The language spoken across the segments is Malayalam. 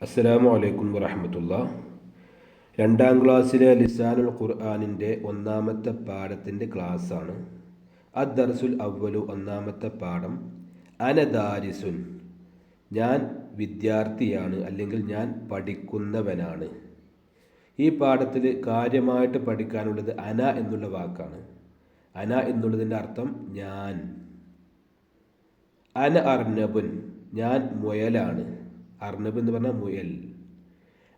അസ്സലാമു അലൈക്കും വറഹ്മത്തുള്ളാഹി. രണ്ടാം ക്ലാസ്സിലെ ലിസാനുൽ ഖുർആനിൻ്റെ ഒന്നാമത്തെ പാഠത്തിൻ്റെ ക്ലാസ്സാണ്. അദ്ദർസുൽ അവ്വലു, ഒന്നാമത്തെ പാഠം. അനദാരിസുൻ, ഞാൻ വിദ്യാർത്ഥിയാണ് അല്ലെങ്കിൽ ഞാൻ പഠിക്കുന്നവനാണ്. ഈ പാഠത്തിൽ കാര്യമായിട്ട് പഠിക്കാനുള്ളത് അന എന്നുള്ള വാക്കാണ്. അന എന്നുള്ളതിൻ്റെ അർത്ഥം ഞാൻ. അന അർനബുൻ, ഞാൻ മുയലാണ്. അർണബ് എന്ന് പറഞ്ഞാൽ മുയൽ.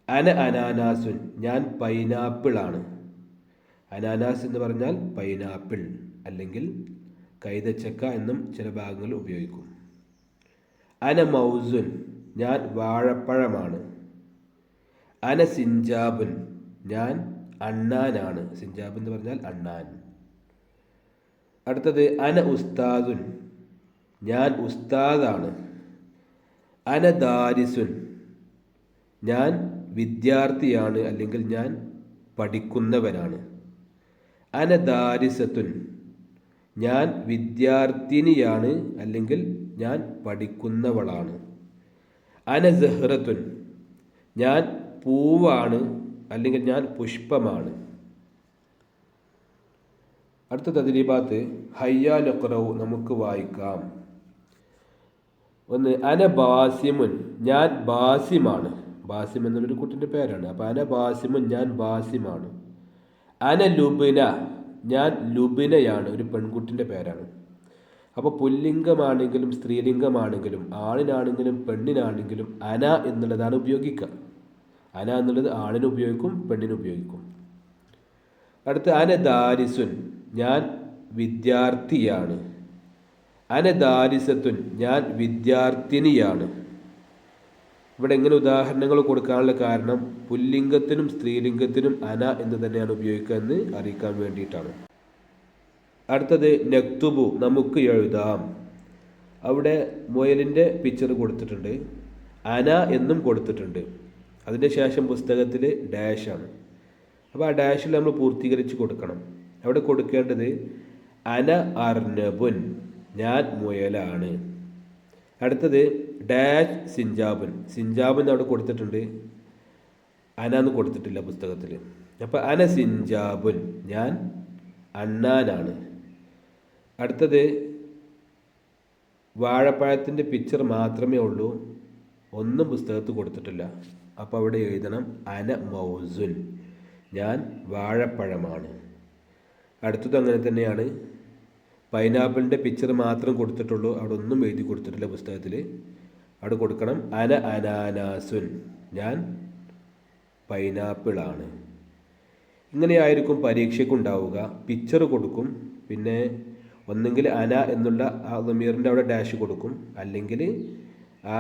അന അനാനാസുൻ, ഞാൻ പൈനാപ്പിളാണ്. അനാനാസ് എന്ന് പറഞ്ഞാൽ പൈനാപ്പിൾ അല്ലെങ്കിൽ കൈതച്ചക്ക എന്നും ചില ഭാഗങ്ങളിൽ ഉപയോഗിക്കും. അന മൗസുൻ, ഞാൻ വാഴപ്പഴമാണ്. അന സിഞ്ചാബുൻ, ഞാൻ അണ്ണാനാണ്. സിഞ്ചാബ് എന്ന് പറഞ്ഞാൽ അണ്ണാൻ. അടുത്തത് അന ഉസ്താദുൻ, ഞാൻ ഉസ്താദാണ്. അന ദാരിസുൻ, ഞാൻ വിദ്യാർത്ഥിയാണ് അല്ലെങ്കിൽ ഞാൻ പഠിക്കുന്നവനാണ്. അന ദാരിസത്തുൻ, ഞാൻ വിദ്യാർത്ഥിനിയാണ് അല്ലെങ്കിൽ ഞാൻ പഠിക്കുന്നവളാണ്. അന സഹ്റത്തുൻ, ഞാൻ പൂവാണ് അല്ലെങ്കിൽ ഞാൻ പുഷ്പമാണ്. അടുത്ത തദ്രീബാത്ത്. ഹയ്യാ നഖ്റഉ, നമുക്ക് വായിക്കാം. ഒന്ന്, അന ബാസിമുൻ, ഞാൻ ബാസിമാണ്. ബാസിം എന്നുള്ളൊരു കുട്ടിൻ്റെ പേരാണ്. അപ്പോൾ അന ബാസിമുൻ, ഞാൻ ബാസിമാണ്. അന ലുബിന, ഞാൻ ലുബിനയാണ്, ഒരു പെൺകുട്ടിൻ്റെ പേരാണ്. അപ്പോൾ പുല്ലിംഗമാണെങ്കിലും സ്ത്രീലിംഗമാണെങ്കിലും ആണിനാണെങ്കിലും പെണ്ണിനാണെങ്കിലും അന എന്നുള്ളതാണ് ഉപയോഗിക്കുക. അന എന്നുള്ളത് ആണിന് ഉപയോഗിക്കും, പെണ്ണിന് ഉപയോഗിക്കും. അടുത്ത് അന ദാരിസുൻ, ഞാൻ വിദ്യാർത്ഥിയാണ്. അന ദാരിസത്തുൻ, ഞാൻ വിദ്യാർത്ഥിനിയാണ്. ഇവിടെ എങ്ങനെ ഉദാഹരണങ്ങൾ കൊടുക്കാനുള്ള കാരണം പുല്ലിംഗത്തിനും സ്ത്രീലിംഗത്തിനും അന എന്ന് തന്നെയാണ് ഉപയോഗിക്കുക എന്ന് അറിയിക്കാൻ വേണ്ടിയിട്ടാണ്. അടുത്തത് നക്തുബു, നമുക്ക് എഴുതാം. അവിടെ മുയലിൻ്റെ പിക്ചർ കൊടുത്തിട്ടുണ്ട്, അന എന്നും കൊടുത്തിട്ടുണ്ട്. അതിൻ്റെ ശേഷം പുസ്തകത്തിൽ ഡാഷാണ്. അപ്പോൾ ആ ഡാഷിൽ നമ്മൾ പൂർത്തീകരിച്ച് കൊടുക്കണം. അവിടെ കൊടുക്കേണ്ടത് അന അർനബുൻ, ഞാൻ മുയലാണ്. അടുത്തത് ഡാഷ് സിഞ്ചാബുൻ, സിഞ്ചാബുൻ അവിടെ കൊടുത്തിട്ടുണ്ട്, അന എന്ന് കൊടുത്തിട്ടില്ല പുസ്തകത്തിൽ. അപ്പോൾ അന സിഞ്ചാബുൻ, ഞാൻ അണ്ണാനാണ്. അടുത്തത് വാഴപ്പഴത്തിൻ്റെ പിക്ചർ മാത്രമേ ഉള്ളൂ, ഒന്നും പുസ്തകത്തിൽ കൊടുത്തിട്ടില്ല. അപ്പോൾ അവിടെ എഴുതണം അന മൗസുൻ, ഞാൻ വാഴപ്പഴമാണ്. അടുത്തത് അങ്ങനെ തന്നെയാണ്. പൈനാപ്പിളിൻ്റെ പിക്ചർ മാത്രം കൊടുത്തിട്ടുള്ളൂ, അവിടെ ഒന്നും എഴുതി കൊടുത്തിട്ടില്ല പുസ്തകത്തിൽ. അവിടെ കൊടുക്കണം അന അനാനാസുൻ, ഞാൻ പൈനാപ്പിളാണ്. ഇങ്ങനെയായിരിക്കും പരീക്ഷയ്ക്കുണ്ടാവുക. പിക്ചർ കൊടുക്കും, പിന്നെ ഒന്നെങ്കിൽ അന എന്നുള്ള ആ ദമീറിൻ്റെ അവിടെ ഡാഷ് കൊടുക്കും, അല്ലെങ്കിൽ ആ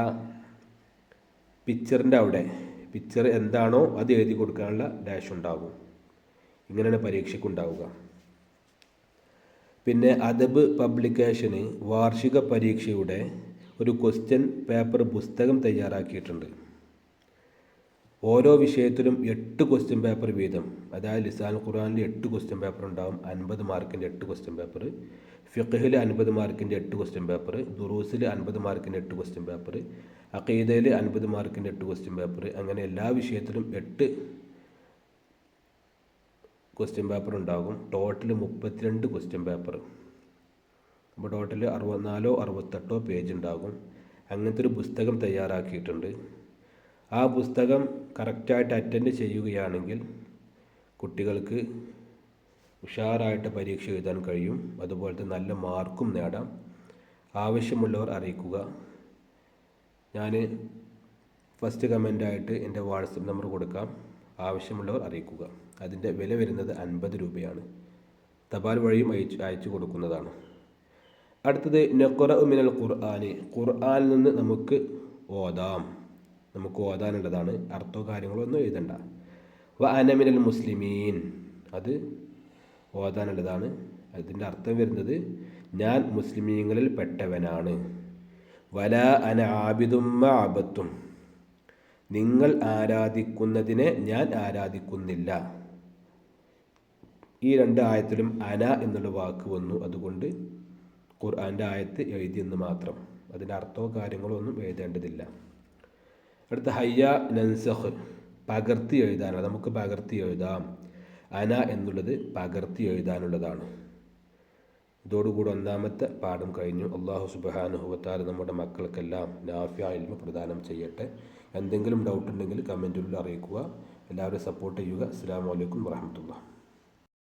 പിക്ചറിൻ്റെ അവിടെ പിക്ചർ എന്താണോ അത് എഴുതി കൊടുക്കാനുള്ള ഡാഷ് ഉണ്ടാകും. ഇങ്ങനെയാണ് പരീക്ഷയ്ക്കുണ്ടാവുക. പിന്നെ അദബ് പബ്ലിക്കേഷന് വാർഷിക പരീക്ഷയുടെ ഒരു ക്വസ്റ്റ്യൻ പേപ്പർ പുസ്തകം തയ്യാറാക്കിയിട്ടുണ്ട്. ഓരോ വിഷയത്തിലും 8 ക്വസ്റ്റ്യൻ പേപ്പർ വീതം, അതായത് ലിസാനുൽ ഖുർആനിൽ 8 ക്വസ്റ്റ്യൻ പേപ്പർ ഉണ്ടാവും. 50 മാർക്കിൻ്റെ 8 ക്വസ്റ്റ്യൻ പേപ്പർ, ഫിഖ്ഹിൽ 50 മാർക്കിൻ്റെ 8 ക്വസ്റ്റ്യൻ പേപ്പർ, ദുറൂസിൽ 50 മാർക്കിൻ്റെ 8 ക്വസ്റ്റ്യൻ പേപ്പർ, അഖീദയിൽ 50 മാർക്കിൻ്റെ 8 ക്വസ്റ്റ്യൻ പേപ്പർ, അങ്ങനെ എല്ലാ വിഷയത്തിലും 8 ക്വസ്റ്റ്യൻ പേപ്പർ ഉണ്ടാകും. Total 32 question paper. അപ്പോൾ ടോട്ടൽ 64 68 പേജ് ഉണ്ടാകും. അങ്ങനത്തെ ഒരു പുസ്തകം തയ്യാറാക്കിയിട്ടുണ്ട്. ആ പുസ്തകം കറക്റ്റായിട്ട് അറ്റൻഡ് ചെയ്യുകയാണെങ്കിൽ കുട്ടികൾക്ക് ഉഷാറായിട്ട് പരീക്ഷ എഴുതാൻ കഴിയും. അതുപോലത്തെ നല്ല മാർക്കും നേടാം. ആവശ്യമുള്ളവർ അറിയിക്കുക. ഞാൻ ഫസ്റ്റ് കമൻ്റായിട്ട് എൻ്റെ വാട്സപ്പ് നമ്പർ കൊടുക്കാം, ആവശ്യമുള്ളവർ അറിയിക്കുക. അതിൻ്റെ വില വരുന്നത് 50 രൂപയാണ്. തപാൽ വഴിയും അയച്ചു കൊടുക്കുന്നതാണ്. അടുത്തത് നഖ്റഉ മിനൽ ഖുർആനി, ഖുർആനിൽ നിന്ന് നമുക്ക് ഓതാം. നമുക്ക് ഓതാനുള്ളതാണ്, അർത്ഥമോ കാര്യങ്ങളോ ഒന്നും എഴുതണ്ട. വ അന മിനൽ മുസ്ലിമീൻ, അത് ഓതാനുള്ളതാണ്. അതിൻ്റെ അർത്ഥം വരുന്നത് ഞാൻ മുസ്ലിമീങ്ങളിൽ പെട്ടവനാണ്. വല അന ആബിദും മാ അബത്തും, നിങ്ങൾ ആരാധിക്കുന്നതിനെ ഞാൻ ആരാധിക്കുന്നില്ല. ഈ 2 ആയത്തിലും അന എന്നുള്ള വാക്ക് വന്നു. അതുകൊണ്ട് ഖുർആൻ്റെ ആയത്ത് എഴുതിയെന്ന് മാത്രം. അതിൻ്റെ അർത്ഥമോ കാര്യങ്ങളോ ഒന്നും എഴുതേണ്ടതില്ല. അടുത്ത ഹയ്യ നൻസഖ്, പകർത്തി എഴുതാനാണ്. നമുക്ക് പകർത്തി എഴുതാം. അന എന്നുള്ളത് പകർത്തി എഴുതാനുള്ളതാണ്. ഇതോടുകൂടി ഒന്നാമത്തെ പാഠം കഴിഞ്ഞു. അല്ലാഹു സുബ്ഹാനഹു വ തആല നമ്മുടെ മക്കൾക്കെല്ലാം നാഫിഅ ഇൽമ് പ്രദാനം ചെയ്യട്ടെ. എന്തെങ്കിലും ഡൗട്ട് ഉണ്ടെങ്കിൽ കമൻറ്റിൽ അറിയിക്കുക. എല്ലാവരും സപ്പോർട്ട് ചെയ്യുക. അസ്സലാമു അലൈക്കും വറഹ്മത്തുള്ളാഹി.